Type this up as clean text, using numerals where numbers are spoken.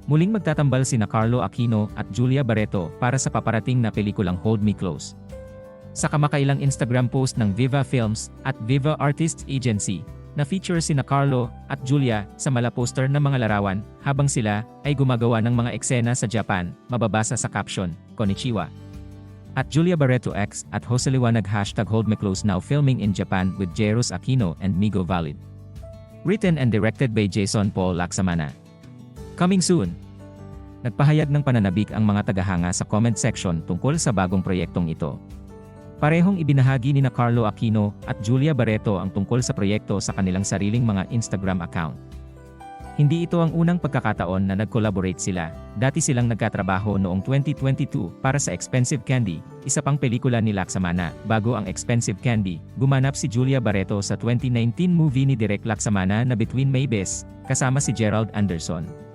Muling magtatambal sina Carlo Aquino at Julia Barreto para sa paparating na pelikulang Hold Me Close. Sa kamakailang Instagram post ng Viva Films at Viva Artists Agency, na feature sina Carlo at Julia sa mala poster ng mga larawan habang sila ay gumagawa ng mga eksena sa Japan, mababasa sa caption, Konnichiwa. At Julia Barreto X at Joseliwanag #HoldMeClose now filming in Japan with Jairus Aquino and Migo Valid. Written and directed by Jason Paul Laksamana. Coming soon! Nagpahayag ng pananabik ang mga tagahanga sa comment section tungkol sa bagong proyektong ito. Parehong ibinahagi ni Carlo Aquino at Julia Barreto ang tungkol sa proyekto sa kanilang sariling mga Instagram account. Hindi ito ang unang pagkakataon na nag-collaborate sila. Dati silang nagkatrabaho noong 2022 para sa Expensive Candy, isa pang pelikula ni Laksamana. Bago ang Expensive Candy, gumanap si Julia Barreto sa 2019 movie ni Direk Laksamana na Between Maybes, kasama si Gerald Anderson.